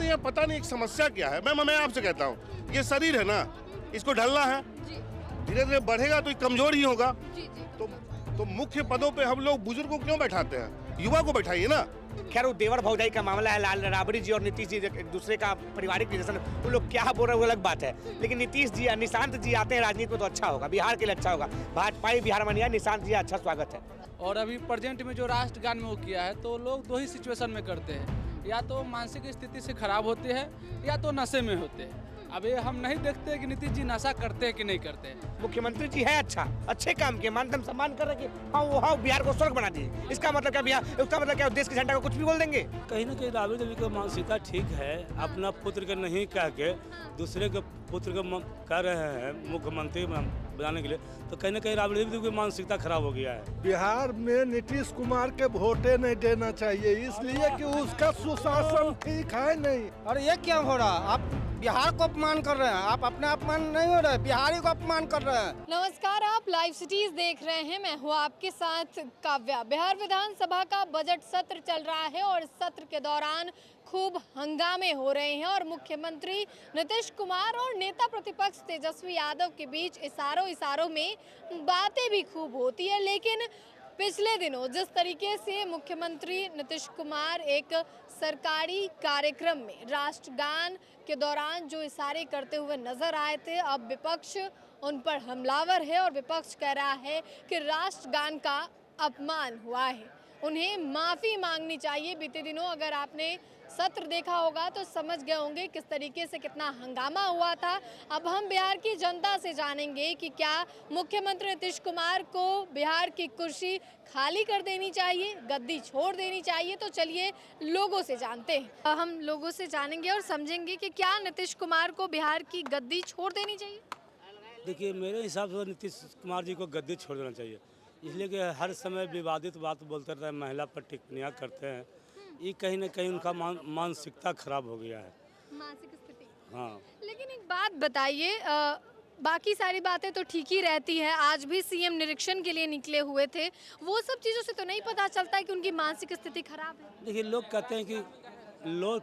हमारे यहाँ पता नहीं एक समस्या क्या है। मैं आपसे कहता हूँ, ये शरीर है ना, इसको ढलना है, धीरे धीरे बढ़ेगा तो ये कमजोर ही होगा। तो मुख्य पदों पे हम लोग बुजुर्गों को क्यों बैठाते हैं? युवा को बैठाइए ना। खैर वो देवर भौजाई का मामला है, लाल राबड़ी जी और नीतीश जी एक दूसरे का पारिवारिक रिलेशन, वो लोग क्या बोल रहे हैं वो अलग बात है। लेकिन नीतीश जी निशांत जी आते हैं राजनीति में तो अच्छा होगा, बिहार के लिए अच्छा होगा। भाजपा बिहार में निशांत जी अच्छा स्वागत है। और अभी प्रेजेंट में जो राष्ट्रगान में वो किया है, तो लोग दो ही सिचुएशन में करते हैं, या तो मानसिक स्थिति से खराब होते हैं या तो नशे में होते हैं। अब ये हम नहीं देखते कि नीतीश जी नशा करते हैं कि नहीं करते हैं। मुख्यमंत्री जी है अच्छे काम के, मानतम सम्मान कर रहे हैं। हाँ वो बिहार को स्वर्ग बना दिए। इसका मतलब क्या बिहार, उसका मतलब क्या देश की जनता को कुछ भी बोल देंगे? कहीं ना कहीं राबड़ी देवी की मानसिकता ठीक है, अपना पुत्र के नहीं कह के दूसरे के पुत्र को कह रहे हैं मुख्यमंत्री बनाने के लिए, तो कहीं ना कहीं राबड़ी देवी की मानसिकता खराब हो गया है। बिहार में नीतीश कुमार के वोटे नहीं देना चाहिए, इसलिए कि उसका सुशासन ठीक है नहीं। और ये क्या हो रहा? आप बिहार को अपमान कर रहे हैं, आप अपने अपमान नहीं हो रहे, बिहारी को अपमान कर रहे हैं। नमस्कार, आप लाइव सिटीज देख रहे हैं, मैं हूँ आपके साथ काव्या। बिहार विधानसभा का बजट सत्र चल रहा है और इस सत्र के दौरान खूब हंगामे हो रहे हैं और मुख्यमंत्री नीतीश कुमार और नेता प्रतिपक्ष तेजस्वी यादव के बीच इशारों में बातें भी खूब होती है। लेकिन पिछले दिनों जिस तरीके से मुख्यमंत्री नीतीश कुमार एक सरकारी कार्यक्रम में राष्ट्रगान के दौरान जो इशारे करते हुए नजर आए थे, अब विपक्ष उन पर हमलावर है और विपक्ष कह रहा है कि राष्ट्रगान का अपमान हुआ है, उन्हें माफ़ी मांगनी चाहिए। बीते दिनों अगर आपने सत्र देखा होगा तो समझ गए होंगे किस तरीके से कितना हंगामा हुआ था। अब हम बिहार की जनता से जानेंगे कि क्या मुख्यमंत्री नीतीश कुमार को बिहार की कुर्सी खाली कर देनी चाहिए, गद्दी छोड़ देनी चाहिए। तो चलिए लोगों से जानते हैं, हम लोगों से जानेंगे और समझेंगे कि क्या नीतीश कुमार को बिहार की गद्दी छोड़ देनी चाहिए। देखिए मेरे हिसाब से नीतीश कुमार जी को गद्दी छोड़ देना चाहिए, इसलिए कि हर समय विवादित बात बोलते रहते हैं, महिला पर टिप्पणियाँ करते हैं। ये कहीं ना कहीं उनका मानसिकता खराब हो गया है, मानसिक स्थिति। हाँ। लेकिन एक बात बताइए, बाकी सारी बातें तो ठीक ही रहती है, आज भी सीएम निरीक्षण के लिए निकले हुए थे, वो सब चीज़ों से तो नहीं पता चलता है कि उनकी मानसिक स्थिति खराब है। देखिए लोग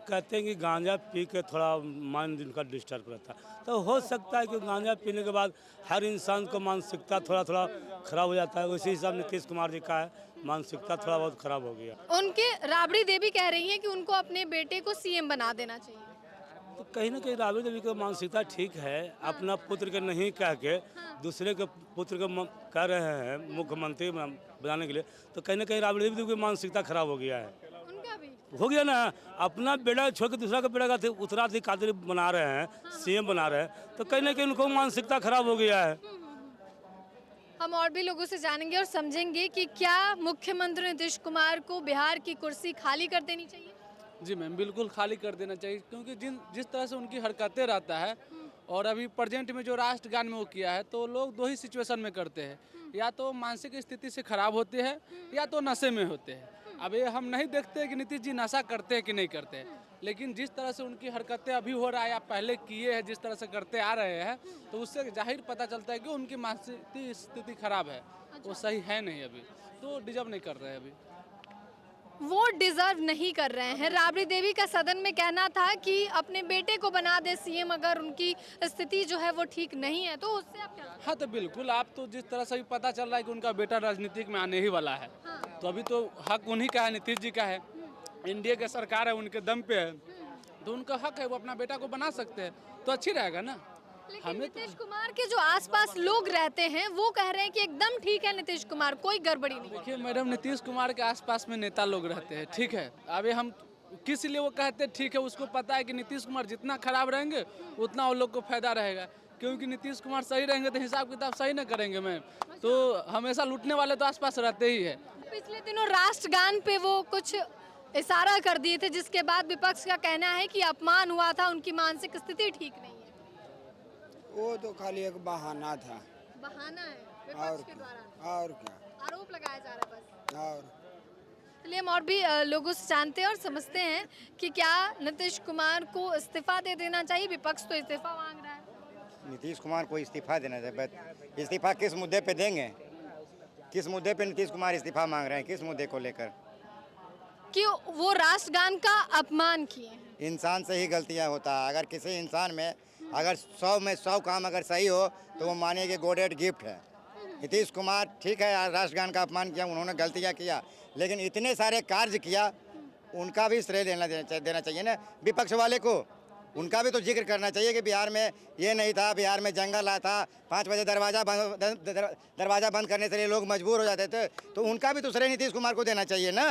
कहते हैं कि गांजा पी के थोड़ा माइंड इनका डिस्टर्ब रहता है, तो हो सकता है कि गांजा पीने के बाद हर इंसान को मानसिकता थोड़ा खराब हो जाता है। उसी हिसाब नीतीश कुमार जी का है, मानसिकता थोड़ा बहुत खराब हो गया। उनके राबड़ी देवी कह रही हैं कि उनको अपने बेटे को सीएम बना देना चाहिए। तो कहीं ना कहीं राबड़ी देवी की मानसिकता ठीक है, अपना पुत्र के नहीं कह के दूसरे के पुत्र को कह रहे हैं मुख्यमंत्री बनाने के लिए, तो कहीं ना कहीं राबड़ी देवी की मानसिकता खराब हो गया है। उनका भी हो गया ना, अपना बेटा छोड़ के दूसरा का बेटा का उत्तराधिकारी बना रहे हैं, सीएम बना रहे हैं, तो कहीं ना कहीं उनको मानसिकता खराब हो गया है। हम और भी लोगों से जानेंगे और समझेंगे कि क्या मुख्यमंत्री नीतीश कुमार को बिहार की कुर्सी खाली कर देनी चाहिए। जी मैम, बिल्कुल खाली कर देना चाहिए, क्योंकि जिस तरह से उनकी हरकतें रहता है और अभी प्रेजेंट में जो राष्ट्रगान में वो किया है, तो लोग दो ही सिचुएशन में करते हैं, या तो मानसिक स्थिति से खराब होते हैं या तो नशे में होते हैं। अब ये हम नहीं देखते कि नीतीश जी नशा करते हैं कि नहीं करते हैं, लेकिन जिस तरह से उनकी हरकतें अभी हो रहा है या पहले किए हैं, जिस तरह से करते आ रहे हैं, तो उससे जाहिर पता चलता है कि उनकी मानसिक स्थिति खराब है, वो सही है नहीं, अभी तो डिजर्व नहीं कर रहे हैं, अभी वो डिजर्व नहीं कर रहे हैं। राबड़ी देवी का सदन में कहना था कि अपने बेटे को बना दे सीएम अगर उनकी स्थिति जो है वो ठीक नहीं है, तो उससे आप क्या? हाँ तो बिल्कुल, आप तो जिस तरह से भी पता चल रहा है कि उनका बेटा राजनीतिक में आने ही वाला है, हाँ। तो अभी तो हक उन्हीं का है, नीतीश जी का है, इंडिया की सरकार है, उनके दम पे है, तो उनका हक है, वो अपना बेटा को बना सकते हैं, तो अच्छी रहेगा ना। लेकिन नीतीश कुमार के जो आसपास लोग रहते हैं वो कह रहे हैं कि एकदम ठीक है नीतीश कुमार, कोई गड़बड़ी नहीं। देखिए मैडम, नीतीश कुमार के आसपास में नेता लोग रहते हैं, ठीक है, अभी हम किस लिए वो कहते हैं ठीक है, उसको पता है कि नीतीश कुमार जितना खराब रहेंगे उतना वो लोग को फायदा रहेगा, क्योंकि नीतीश कुमार सही रहेंगे तो हिसाब किताब सही ना करेंगे मैम, तो हमेशा लूटने वाले तो आसपास रहते ही है। पिछले दिनों राष्ट्रगान पे वो कुछ इशारा कर दिए थे, जिसके बाद विपक्ष का कहना है कि अपमान हुआ था, उनकी मानसिक स्थिति ठीक नहीं है। वो तो खाली एक बहाना था, बहाना है विपक्ष के द्वारा, और क्या आरोप लगाया जा रहा है बस। और चलिए हम और भी लोगों से जानते हैं और समझते हैं कि क्या नीतीश कुमार को इस्तीफा दे देना चाहिए। विपक्ष तो इस्तीफा मांग रहा है। नीतीश कुमार को इस्तीफा देना चाहिए, बट इस्तीफा किस मुद्दे पे देंगे? किस मुद्दे पे नीतीश कुमार इस्तीफा मांग रहे हैं, किस मुद्दे को लेकर? कि वो राष्ट्रगान का अपमान किए। इंसान से ही गलतियां होता है। अगर किसी इंसान में अगर 100 में 100 काम अगर सही हो तो वो मानिए कि गॉडेड गिफ्ट है। नीतीश कुमार ठीक है, राष्ट्रगान का अपमान किया, उन्होंने गलतियां किया, लेकिन इतने सारे कार्य किया, उनका भी श्रेय देना चाहिए ना विपक्ष वाले को। उनका भी तो जिक्र करना चाहिए कि बिहार में ये नहीं था, बिहार में जंगल आया था, 5 बजे दरवाज़ा बंद करने से लिए लोग मजबूर हो जाते थे, तो उनका भी तो श्रेय नीतीश कुमार को देना चाहिए ना।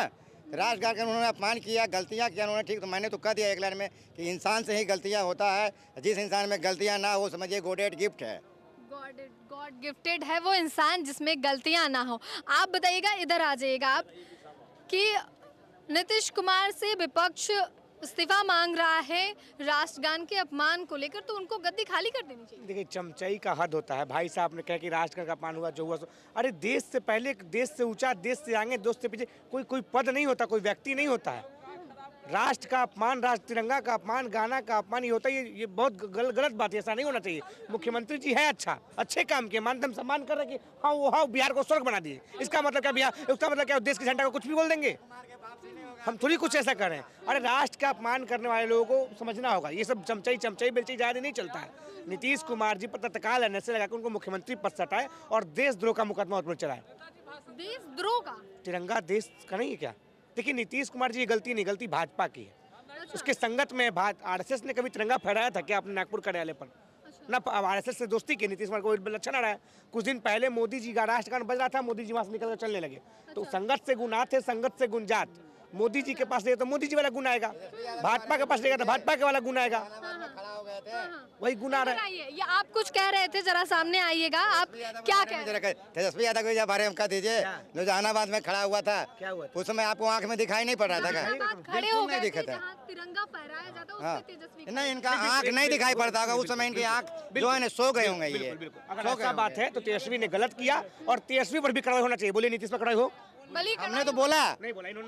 राष्ट्रगान का उन्होंने अपमान किया, गलतियां किया उन्होंने, ठीक, तो मैंने तो कह दिया एक लाइन में कि इंसान से ही गलतियां होता है। जिस इंसान में गलतियां ना हो समझिए गॉडेड गिफ्ट है। गॉड गिफ्टेड है वो इंसान जिसमें गलतियां ना हो। आप बताइएगा, इधर आ जाइएगा आप, कि नीतीश कुमार से विपक्ष इस्तीफा मांग रहा है राष्ट्रगान के अपमान को लेकर, तो उनको गद्दी खाली कर देनी चाहिए। देखिए, चमचाई का हद होता है। भाई साहब ने कहा कि राष्ट्रगान का अपमान हुआ, जो हुआ सो, अरे देश से पहले, देश से ऊंचा, देश से आगे, देश से पीछे कोई पद नहीं होता, कोई व्यक्ति नहीं होता है। राष्ट्र का अपमान, राष्ट्र तिरंगा का अपमान, गाना का अपमान ये होता है, ये बहुत गलत बात है, ऐसा नहीं होना चाहिए। मुख्यमंत्री जी है अच्छे काम किए, मानदम सम्मान कर रहे कि हाँ बिहार को स्वर्ग बना दिए। इसका मतलब क्या बिहार, उसका मतलब क्या देश के झंडा को कुछ भी बोल देंगे? हम थोड़ी कुछ ऐसा कर रहे हैं। अरे राष्ट्र का अपमान करने वाले लोगों को समझना होगा, ये सब चमचाई बेलचाई ज़्यादा नहीं चलता है। नीतीश कुमार जी पर तत्काल एनएसए लगा के उनको मुख्यमंत्री पद से हटाए और देशद्रोह का मुकदमा उन पर चलाए। देशद्रोह का? तिरंगा देश का नहीं है क्या? देखिए, नीतीश कुमार जी गलती नहीं, गलती भाजपा की है। उसके संगत में आरएसएस ने कभी तिरंगा फहराया था क्या अपने नागपुर कार्यालय पर? ना आरएसएस से दोस्ती की नीतीश कुमार को अच्छा ना रहा है। कुछ दिन पहले मोदी जी का राष्ट्रगान बज रहा था, मोदी जी वहां से निकल कर चलने लगे। तो संगत से गुण आते, संगत से गुण जात। मोदी जी के पास तो मोदी जी वाला गुण आएगा, भाजपा के पास लेगा तो भाजपा के वाला गुण आएगा, वही गुण आ रहा है। ये आप कुछ कह रहे थे, जरा सामने आइएगा, आप क्या कह रहे थे? तेजस्वी यादव के बारे में कह दीजिए, जो जहानाबाद में खड़ा हुआ था, क्या हुआ? उस समय आपको आंख में दिखाई नहीं पड़ रहा था? खड़े हो गए थे, जहां तिरंगा फहराया जाता है, उसपे तेजस्वी नहीं, इनका आंख नहीं दिखाई पड़ता होगा उस समय, इनकी आंख जो है सो गए होंगे। ये अगर ऐसा बात है तो तेजस्वी ने गलत किया और तेजस्वी पर भी कार्रवाई होना चाहिए। बोलिए नीतीश पर कार्रवाई हो। हमने तो बोला,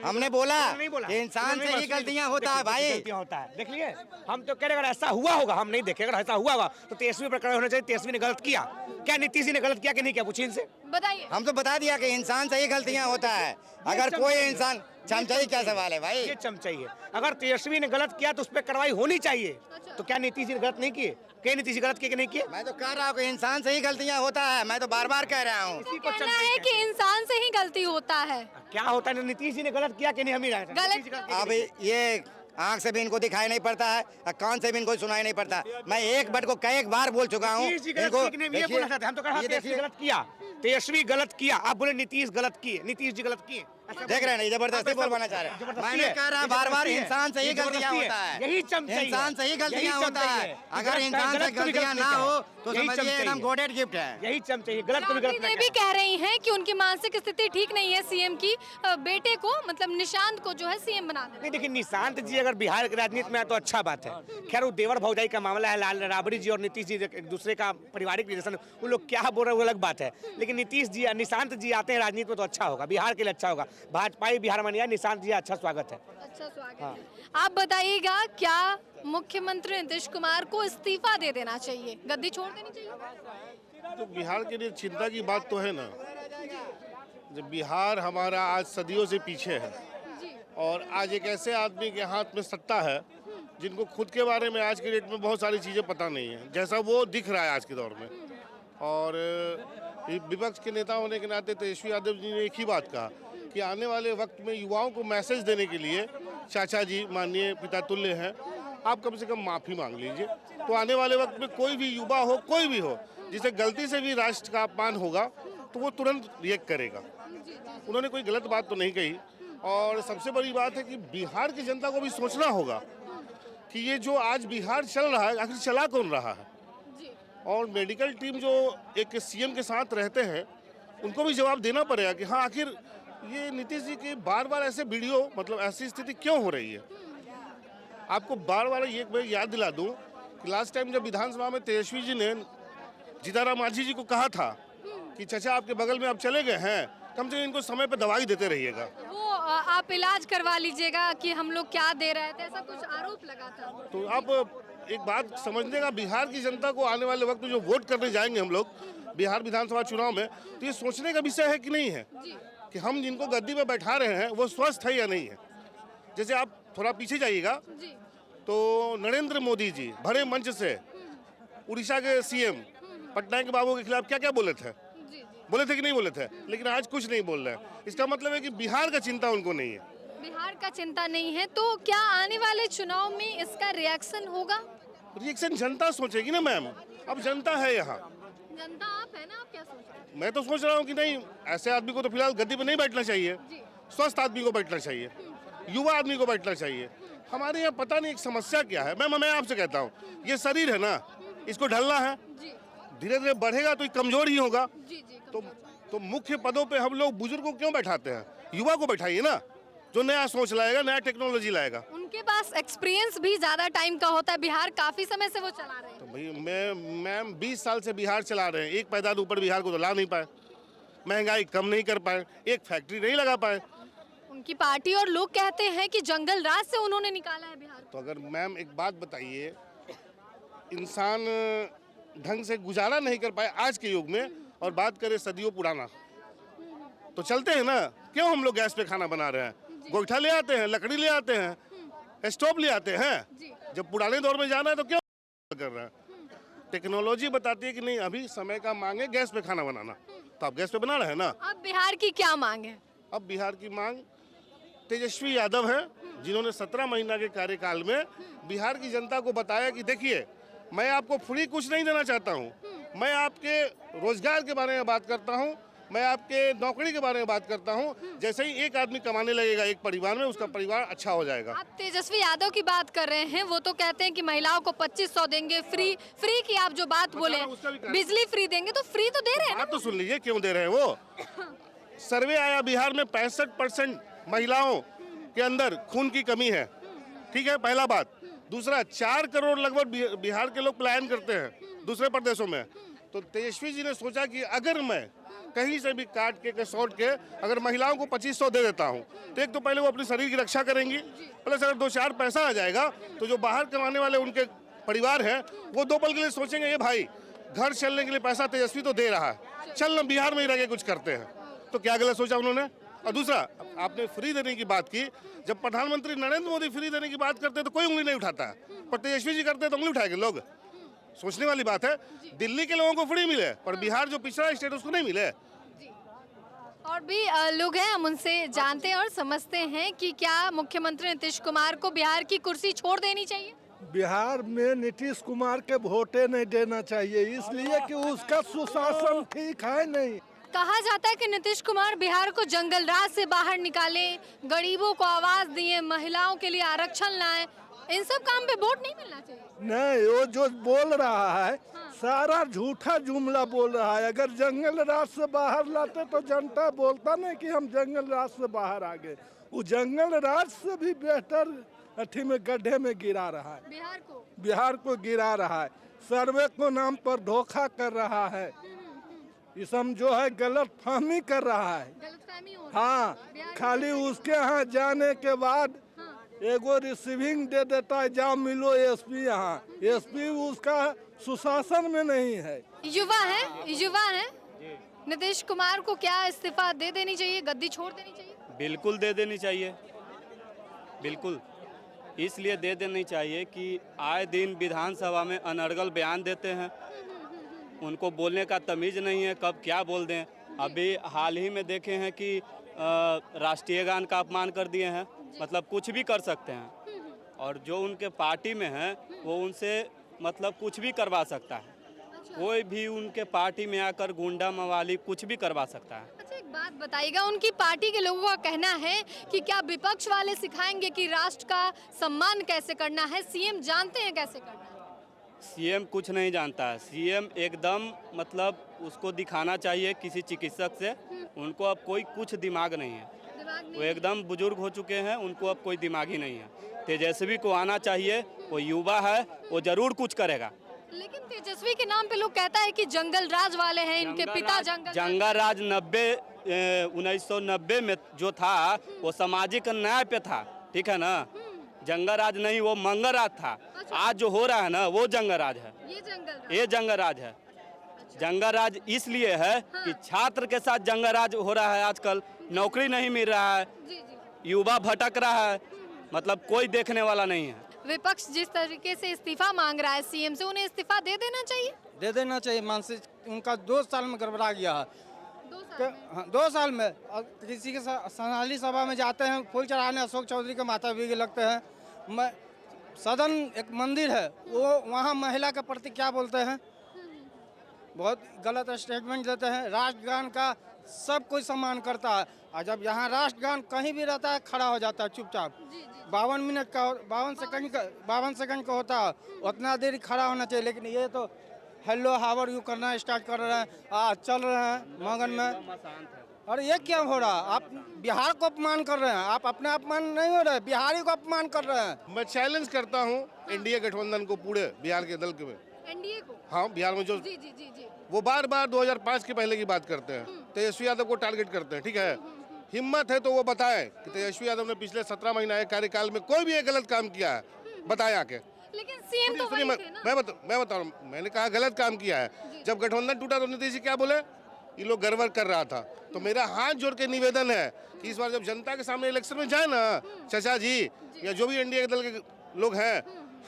हमने बोला कि इंसान से ही गलतियां होता है भाई, गलतियां होता है। देख लिए, हम तो कह रहे अगर ऐसा हुआ होगा, हम नहीं देखे, अगर ऐसा हुआ होगा तो तेजस्वी पर कार्रवाई होना चाहिए। तेजस्वी ने गलत किया क्या? नीतीश जी ने गलत किया कि नहीं किया? पूछिए इनसे, बताइए। हम तो बता दिया कि इंसान से ही गलतियां होता है। अगर कोई इंसान, चमचाई क्या सवाल है भाई? ये चमचाई है। अगर तेजस्वी ने गलत किया तो उस पर कार्रवाई होनी चाहिए। तो क्या नीतीश जी ने गलत नहीं किए? क्या नीतीश जी गलत किए कि नहीं किए? मैं तो कह रहा हूँ कि इंसान से ही गलतियां होता है। मैं तो बार बार कह रहा हूँ, कहना है कि इंसान से ही गलती होता है। क्या होता है? नीतीश जी ने गलत किया कि नहीं? हम ही गलत। अब ये आंख से भी इनको दिखाई नहीं पड़ता है और कान से भी इनको सुनाई नहीं पड़ता। मैं एक बट को कई बार बोल चुका हूँ इनको। हम तो कह रहे तेजस्वी गलत किया, तेजस्वी गलत किया, आप बोले नीतीश गलत किए, नीतीश जी गलत किए। देख रहे हैं, जबरदस्ती बोलवाना चाह रहे हैं। मैंने कह रहा बार बार इंसान से ही गलतियां होता है, यही चमचाई, इंसान से ही गलतियां होता है। अगर इंसान से गलतियां ना हो तो समझिए एकदम गॉडेड गिफ्ट है। यही चमचाई, गलत को भी गलत नहीं। भी कह रही हैं कि उनकी मानसिक स्थिति ठीक नहीं है, सीएम की बेटे को, मतलब निशांत को जो है सीएम बना देना। नहीं, देखिए, निशांत जी अगर बिहार की राजनीति में आए तो अच्छा बात है। खैर, वो देवर भौजाई का मामला है, लाल राबड़ी जी और नीतीश जी एक दूसरे का पारिवारिक रिलेशन, उन लोग क्या बोल रहे हैं वो अलग बात है। लेकिन नीतीश जी, निशांत जी आते हैं राजनीति में तो अच्छा होगा, बिहार के लिए अच्छा होगा। भाजपा बिहार में नहीं, निशांत जी अच्छा स्वागत है। अच्छा स्वागत है। आप बताइएगा, क्या मुख्यमंत्री नीतीश कुमार को इस्तीफा दे देना चाहिए, गद्दी छोड़ देनी चाहिए? तो बिहार के लिए चिंता की बात तो है ना, जब बिहार हमारा आज सदियों से पीछे है और आज एक ऐसे आदमी के हाथ में सत्ता है जिनको खुद के बारे में आज के डेट में बहुत सारी चीज़ें पता नहीं है, जैसा वो दिख रहा है आज के दौर में। और विपक्ष के नेता होने के नाते तेजस्वी यादव जी ने एक ही बात कहा कि आने वाले वक्त में युवाओं को मैसेज देने के लिए चाचा जी माननीय पिता तुल्य हैं, आप कम से कम माफ़ी मांग लीजिए। तो आने वाले वक्त में कोई भी युवा हो, कोई भी हो, जिसे गलती से भी राष्ट्र का अपमान होगा तो वो तुरंत रिएक्ट करेगा। उन्होंने कोई गलत बात तो नहीं कही। और सबसे बड़ी बात है कि बिहार की जनता को भी सोचना होगा कि ये जो आज बिहार चल रहा है, आखिर चला कौन रहा है। और मेडिकल टीम जो एक सीएम के साथ रहते हैं, उनको भी जवाब देना पड़ेगा कि हाँ, आखिर ये नीतीश जी की बार बार ऐसे वीडियो, मतलब ऐसी स्थिति क्यों हो रही है। आपको बार बार ये मैं याद दिला दूं कि लास्ट टाइम जब विधानसभा में तेजस्वी जी ने जीताराम मांझी जी को कहा था कि चाचा आपके बगल में अब चले गए हैं, कम से कम इनको समय पर दवाई देते रहिएगा, वो आप इलाज करवा लीजिएगा कि हम लोग क्या दे रहे थे, ऐसा कुछ आरोप लगा था। तो आप एक बात समझने का, बिहार की जनता को आने वाले वक्त में जो वोट करने जाएंगे हम लोग बिहार विधानसभा चुनाव में, तो ये सोचने का विषय है कि नहीं है कि हम जिनको गद्दी में बैठा रहे हैं वो स्वस्थ है या नहीं है। जैसे आप थोड़ा पीछे जाइएगा जी तो नरेंद्र मोदी जी बड़े मंच से उड़ीसा के सीएम पटनायक बाबू के खिलाफ क्या क्या बोले थे, जी जी बोले थे कि नहीं बोले थे, लेकिन आज कुछ नहीं बोल रहे हैं। इसका मतलब है कि बिहार का चिंता उनको नहीं है। बिहार का चिंता नहीं है, तो क्या आने वाले चुनाव में इसका रिएक्शन होगा? रिएक्शन जनता सोचेगी ना मैम, अब जनता है यहाँ। जनता आप है ना, आप क्या सोच रहे हैं? मैं तो सोच रहा हूँ कि नहीं, ऐसे आदमी को तो फिलहाल गद्दी पे नहीं बैठना चाहिए, जी स्वस्थ आदमी को बैठना चाहिए, युवा आदमी को बैठना चाहिए। हमारे यहाँ पता नहीं एक समस्या क्या है मैम, मैं आपसे कहता हूँ, ये शरीर है ना, इसको ढलना है, जी धीरे धीरे बढ़ेगा तो ये कमजोर ही होगा। जी जी तो मुख्य पदों पे हम लोग बुजुर्ग को क्यों बैठाते हैं? युवा को बैठाइए ना, जो नया सोच लाएगा, नया टेक्नोलॉजी लाएगा। उनके पास एक्सपीरियंस भी ज्यादा टाइम का होता है, बिहार काफी समय से वो चला रहे हैं। तो भाई मैम 20 साल से बिहार चला रहे हैं, एक पैदान ऊपर बिहार को तो ला नहीं पाए, महंगाई कम नहीं कर पाए, एक फैक्ट्री नहीं लगा पाए। उनकी पार्टी और लोग कहते हैं कि जंगल राज से उन्होंने निकाला है बिहार को। तो अगर मैम एक बात बताइए, इंसान ढंग से गुजारा नहीं कर पाए आज के युग में, और बात करें सदियों पुराना, तो चलते हैं ना। क्यों हम लोग गैस पे खाना बना रहे हैं? गोईठा ले आते हैं, लकड़ी ले आते हैं, स्टोव ले आते हैं। जब पुराने दौर में जाना है तो क्यों कर रहे हैं? टेक्नोलॉजी बताती है कि नहीं, अभी समय का मांग है गैस पे खाना बनाना, तो आप गैस पे बना रहे हैं ना। अब बिहार की क्या मांग है? अब बिहार की मांग तेजस्वी यादव है, जिन्होंने 17 महीना के कार्यकाल में बिहार की जनता को बताया कि देखिए, मैं आपको फ्री कुछ नहीं देना चाहता हूँ, मैं आपके रोजगार के बारे में बात करता हूँ, मैं आपके नौकरी के बारे में बात करता हूँ। जैसे ही एक आदमी कमाने लगेगा एक परिवार में, उसका परिवार अच्छा हो जाएगा। आप तेजस्वी यादव की बात कर रहे हैं, वो तो कहते हैं कि महिलाओं को 2500 देंगे फ्री। फ्री की आप जो बात बोले, बिजली फ्री देंगे, तो फ्री तो दे रहे हैं ना। बात तो सुन लीजिए क्यों दे रहे हैं वो। सर्वे आया बिहार में 65% महिलाओं के अंदर खून की कमी है, ठीक है, पहला बात। दूसरा, 4 करोड़ लगभग बिहार के लोग पलायन करते हैं दूसरे प्रदेशों में। तो तेजस्वी जी ने सोचा कि अगर मैं कहीं से भी काट के सौट के अगर महिलाओं को 2500 दे देता हूँ, तो एक तो पहले वो अपने शरीर की रक्षा करेंगी, प्लस अगर 2-4 पैसा आ जाएगा तो जो बाहर कमाने वाले उनके परिवार हैं वो 2 पल के लिए सोचेंगे, ये भाई घर चलने के लिए पैसा तेजस्वी तो दे रहा है, चल ना बिहार में ही रह के कुछ करते हैं। तो क्या गलत सोचा उन्होंने। और दूसरा, आपने फ्री देने की बात की, जब प्रधानमंत्री नरेंद्र मोदी फ्री देने की बात करते हैं तो कोई उंगली नहीं उठाता है, पर तेजस्वी जी करते हैं तो उंगली उठाएंगे लोग। सोचने वाली बात है। दिल्ली के लोगों को फ्री मिले, पर बिहार जो पिछड़ा स्टेट उसको नहीं मिले। और भी लोग हैं, हम उनसे जानते हैं और समझते हैं कि क्या मुख्यमंत्री नीतीश कुमार को बिहार की कुर्सी छोड़ देनी चाहिए। बिहार में नीतीश कुमार के वोटे नहीं देना चाहिए, इसलिए कि उसका सुशासन ठीक है नहीं। कहा जाता है कि नीतीश कुमार बिहार को जंगल राज से बाहर निकाले, गरीबों को आवाज दिए, महिलाओं के लिए आरक्षण लाए, इन सब काम पे वोट नहीं मिलना चाहिए। नहीं, वो जो बोल रहा है सारा झूठा जुमला बोल रहा है। अगर जंगल राज से बाहर लाते तो जनता बोलता नहीं कि हम जंगल राज से बाहर आ गए। वो जंगल राज से भी बेहतर अठी में गड्ढे में गिरा रहा है, बिहार को गिरा रहा है। सर्वे को नाम पर धोखा कर रहा है, इसम जो है गलत फहमी कर रहा है। हाँ, खाली उसके यहाँ जाने के बाद एगो रिसीविंग दे देता है, जाओ मिलो एसपी। यहाँ एसपी उसका सुशासन में नहीं है। युवा है नीतीश कुमार को क्या इस्तीफा दे देनी चाहिए, गद्दी छोड़ देनी चाहिए? बिल्कुल दे देनी चाहिए, बिल्कुल। इसलिए दे देनी चाहिए कि आए दिन विधानसभा में अनर्गल बयान देते हैं, उनको बोलने का तमीज़ नहीं है, कब क्या बोल दें। अभी हाल ही में देखे हैं कि राष्ट्रीय गान का अपमान कर दिए हैं, मतलब कुछ भी कर सकते हैं। और जो उनके पार्टी में है वो उनसे मतलब कुछ भी करवा सकता है। कोई भी उनके पार्टी में आकर गुंडा मवाली कुछ भी करवा सकता है। अच्छा, एक बात बताइएगा, उनकी पार्टी के लोगों का कहना है कि क्या विपक्ष वाले सिखाएंगे कि राष्ट्र का सम्मान कैसे करना है? सीएम जानते हैं कैसे करना है? सीएम कुछ नहीं जानता है। सीएम एकदम मतलब उसको दिखाना चाहिए किसी चिकित्सक से, उनको अब कोई कुछ दिमाग नहीं है, वो एकदम बुजुर्ग हो चुके हैं, उनको अब कोई दिमाग ही नहीं है। तेजस्वी को आना चाहिए, वो युवा है, वो जरूर कुछ करेगा। लेकिन तेजस्वी के नाम पे लोग कहता है कि जंगल राज वाले हैं, इनके पिता जंगल राज 1990 में जो था वो सामाजिक न्याय पे था, ठीक है ना। जंगल राज नहीं, वो मंगल राज था। आज जो हो रहा है ना वो जंगल राज है, ये जंगल राज है। जंगल राज इसलिए है कि छात्र के साथ जंगल राज हो रहा है। आजकल नौकरी नहीं मिल रहा है, युवा भटक रहा है, मतलब कोई देखने वाला नहीं है। विपक्ष जिस तरीके से इस्तीफा मांग रहा है सीएम से, उन्हें इस्तीफा दे देना चाहिए। दे देना चाहिए। मानसिक उनका 2 साल में गड़बड़ा गया है। 2 साल में और किसी के सोनाली सभा में जाते हैं, फूल चढ़ाने अशोक चौधरी के माथा भी लगते हैं। सदन एक मंदिर है, वो वहाँ महिला के प्रति क्या बोलते हैं, बहुत गलत स्टेटमेंट देते हैं। राष्ट्रगान का सब कोई सम्मान करता है, और जब यहाँ राष्ट्रगान कहीं भी रहता है खड़ा हो जाता है चुपचाप। 52 मिनट का 52 सेकंड का होता है, उतना देर खड़ा होना चाहिए। लेकिन ये तो हेलो हाउ आर यू करना स्टार्ट कर रहे हैं, चल रहे हैं मगन में। अरे ये क्या हो रहा है? आप बिहार को अपमान कर रहे हैं, आप अपने अपमान नहीं हो रहे, बिहारी को अपमान कर रहे हैं। मैं चैलेंज करता हूँ एनडीए गठबंधन को, पूरे बिहार के दल के में, एनडीए को। हाँ बिहार में जो जी जी जी जी। वो बार बार 2005 के पहले की बात करते हैं, तेजस्वी यादव को टारगेट करते हैं। ठीक है, हिम्मत है तो वो बताएं कि तेजस्वी यादव ने पिछले 17 महीना के कार्यकाल में कोई भी एक गलत काम किया है, बताएं आके। लेकिन सीएम तो वही थे ना। मैं बता रहा हूँ, मैंने कहा गलत काम किया है। जब गठबंधन टूटा तो नीतीश जी क्या बोले, ये लोग गड़बड़ कर रहा था। तो मेरा हाथ जोड़ के निवेदन है कि इस बार जब जनता के सामने इलेक्शन में जाए ना चाचा जी या जो भी एनडीए दल के लोग हैं,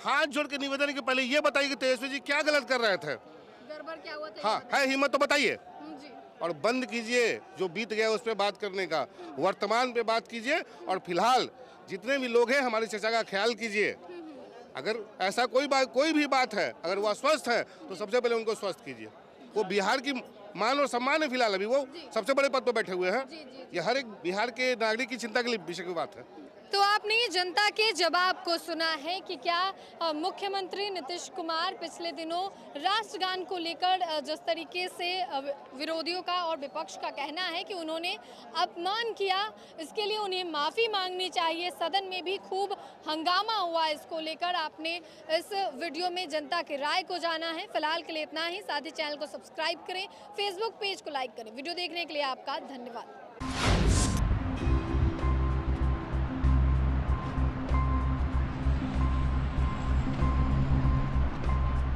हाथ जोड़ के निवेदन है कि पहले ये बताइए कि तेजस्वी जी क्या गलत कर रहे थे, गड़बड़ क्या हुआ था। हाँ है हिम्मत तो बताइए, जी। और बंद कीजिए जो बीत गया उस पर बात करने का, वर्तमान पे बात कीजिए। और फिलहाल जितने भी लोग हैं हमारे चचा का ख्याल कीजिए। अगर ऐसा कोई भी बात है, अगर वो अस्वस्थ है तो सबसे पहले उनको स्वस्थ कीजिए। वो बिहार की मान और सम्मान है, फिलहाल अभी वो सबसे बड़े पद पर बैठे हुए हैं। ये हर एक बिहार के नागरिक की चिंता के लिए विषय की बात है। तो आपने जनता के जवाब को सुना है कि क्या मुख्यमंत्री नीतीश कुमार पिछले दिनों राष्ट्रगान को लेकर जिस तरीके से विरोधियों का और विपक्ष का कहना है कि उन्होंने अपमान किया, इसके लिए उन्हें माफ़ी मांगनी चाहिए। सदन में भी खूब हंगामा हुआ इसको लेकर। आपने इस वीडियो में जनता की राय को जाना है। फिलहाल के लिए इतना ही। साथ ही चैनल को सब्सक्राइब करें, फेसबुक पेज को लाइक करें। वीडियो देखने के लिए आपका धन्यवाद।